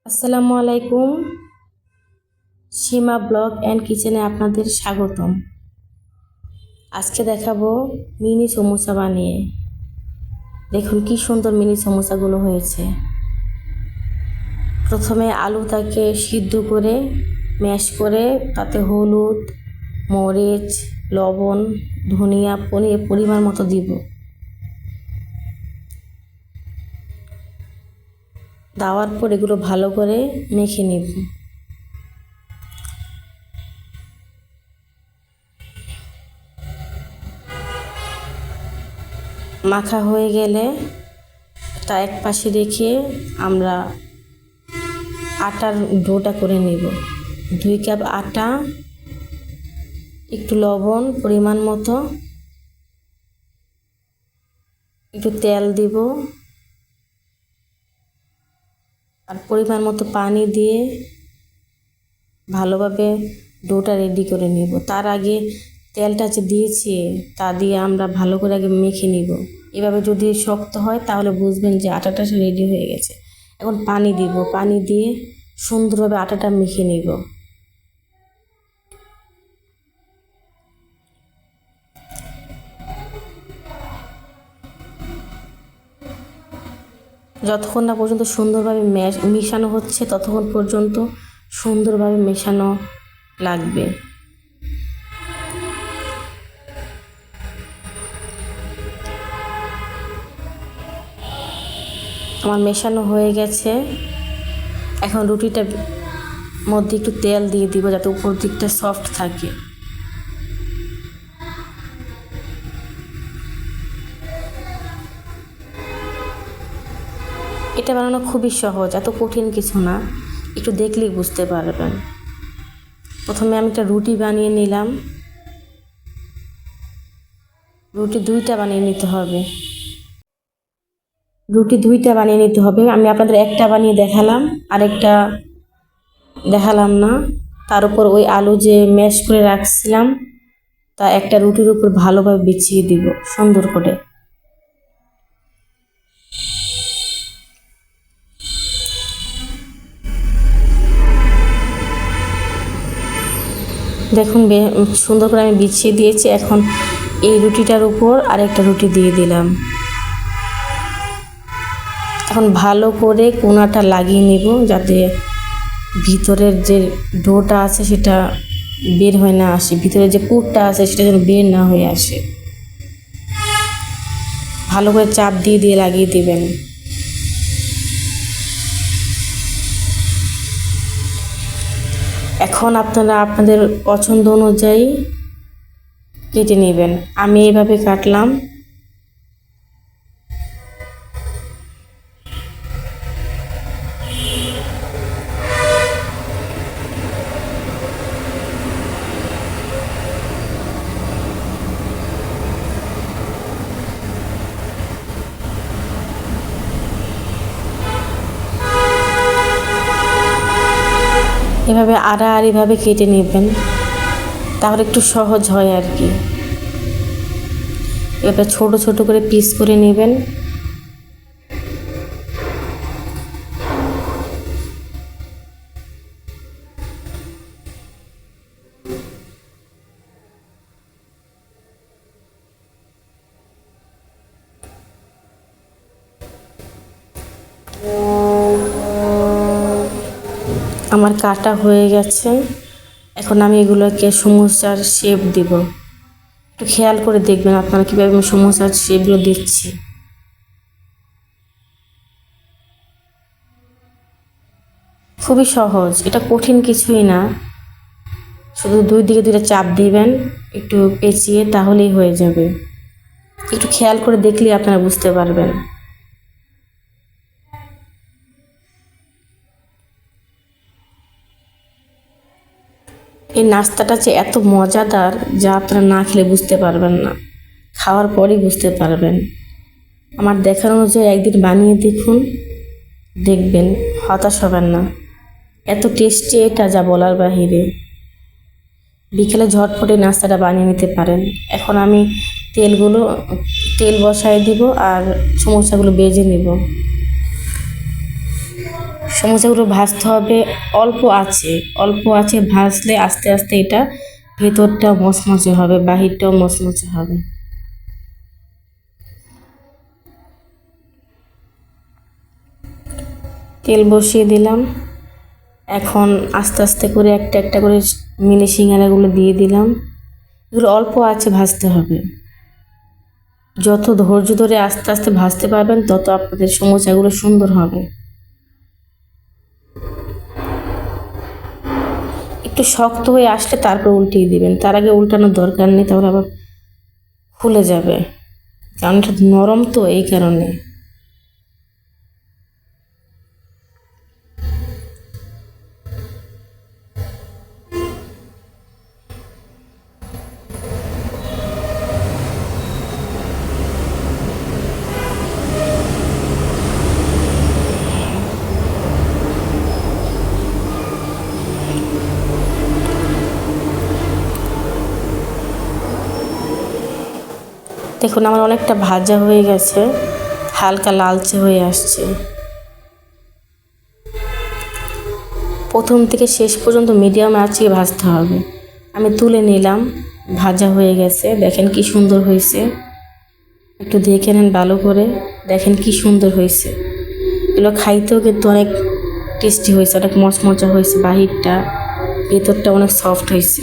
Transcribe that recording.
আসসালামু আলাইকুম। সীমা blog and কিচেনে আপনাদের স্বাগতম। আজকে দেখাবো মিনি সমোসা বানিয়ে। দেখুন কি সুন্দর মিনি সমোসাগুলো হয়েছে। প্রথমে আলুটাকে সিদ্ধ করে ম্যাশ করে তাতে হলুদ, মরিচ, লবণ, ধনিয়া পরিমাণ মতো দিব। দেওয়ার পর এগুলো ভালো করে মেখে নিব। মাখা হয়ে গেলে তা এক পাশে রেখে আমরা আটার ডোটা করে নেব। 2 কাপ আটা, একটু লবণ পরিমাণ মতো, একটু তেল দিব আর পরিমাণ মতো পানি দিয়ে ভালোভাবে ডোটা রেডি করে নেব। তার আগে তেলটা যে দিয়েছি তা দিয়ে আমরা ভালো করে আগে মেখে নিব। এভাবে যদি শক্ত হয় তাহলে বুঝবেন যে আটাটা রেডি হয়ে গেছে। এখন পানি দিব, পানি দিয়ে সুন্দরভাবে আটাটা মেখে নিব। যতক্ষণ না পর্যন্ত সুন্দরভাবে মেশানো হচ্ছে ততক্ষণ পর্যন্ত সুন্দরভাবে মেশানো লাগবে। আমার মেশানো হয়ে গেছে। এখন রুটিটার মধ্যে একটু তেল দিয়ে দিব যাতে উপর দিকটা সফট থাকে। এটা বানানো খুবই সহজ, এত কঠিন কিছু না, একটু দেখলেই বুঝতে পারবেন। প্রথমে আমি একটা রুটি বানিয়ে নিলাম। রুটি 2টা বানিয়ে নিতে হবে। আমি আপনাদের একটা বানিয়ে দেখালাম, আরেকটা দেখালাম না। তার উপর ওই আলু যে ম্যাশ করে রাখছিলাম তা একটা রুটির উপর ভালোভাবে বিছিয়ে দিব সুন্দর করে। দেখুন সুন্দর করে আমি বিছিয়ে দিয়েছি। এখন এই রুটিটার উপর আরেকটা রুটি দিয়ে দিলাম। এখন ভালো করে কোণাটা লাগিয়ে নেব যাতে ভিতরের যে ডোটা আছে সেটা বের হয়ে না আসে, ভিতরে যে পুরটা আছে সেটা যেন বের না হয়ে আসে। ভালো করে চাপ দিয়ে দিয়ে লাগিয়ে দেবেন। এখন আপনারা আপনাদের পছন্দ অনুযায়ী কেটে নেবেন। আমি এইভাবে কাটলাম। এভাবে আড়াআড়িভাবে কেটে নেবেন, তাহলে একটু সহজ হয় আর কি। এবার ছোট ছোট করে পিস করে নেবেন। আমার কাটা হয়ে গেছে। এখন আমি এগুলোকে সমোসার শেপ দিব। একটু খেয়াল করে দেখবেন আপনারা কীভাবে আমি সমোসার শেপগুলো দিচ্ছি। খুবই সহজ, এটা কঠিন কিছুই না। শুধু 2 দিকে 2টা চাপ দিবেন, একটু পেঁচিয়ে, তাহলেই হয়ে যাবে। একটু খেয়াল করে দেখলেই আপনারা বুঝতে পারবেন। এই নাস্তাটা যে এত মজাদার যা আপনারা না খেলে বুঝতে পারবেন না, খাওয়ার পরেই বুঝতে পারবেন। আমার দেখার অনুযায়ী একদিন বানিয়ে দেখুন, দেখবেন হতাশ হবেন না। এত টেস্টি এটা যা বলার বাহিরে। বিকেলে ঝটপটে নাস্তাটা বানিয়ে নিতে পারেন। এখন আমি তেল বসায় দিব আর সমোসাগুলো বেজে নিব। সমোসাগুলো ভাজতে হবে অল্প আছে ভাজলে আস্তে আস্তে এটা ভেতরটা মচমচে হবে, বাহিরটাও মচমচে হবে। তেল বসিয়ে দিলাম, এখন আস্তে আস্তে করে একটা একটা করে মিনি সিঙ্গারাগুলো দিয়ে দিলাম। এগুলো অল্প আছে ভাজতে হবে, যত ধৈর্য ধরে আস্তে আস্তে ভাজতে পারবেন তত আপনাদের সমোসাগুলো সুন্দর হবে। একটু শক্ত হয়ে আসলে তারপর উল্টিয়ে দিবেন, তার আগে উল্টানোর দরকার নেই, তাহলে আবার ফুলে যাবে, কারণ এটা নরম তো এই কারণে। দেখুন আমার অনেকটা ভাজা হয়ে গেছে, হালকা লালচে হয়ে আসছে। প্রথম থেকে শেষ পর্যন্ত মিডিয়াম আঁচে ভাজতে হবে। আমি তুলে নিলাম, ভাজা হয়ে গেছে, দেখেন কি সুন্দর হয়েছে। একটু দেখে নেন ভালো করে, দেখেন কি সুন্দর হয়েছে। এগুলো খাইতেও কিন্তু অনেক টেস্টি হয়েছে, অনেক মচমচা হয়েছে, বাহিরটা ভেতরটা অনেক সফট হয়েছে।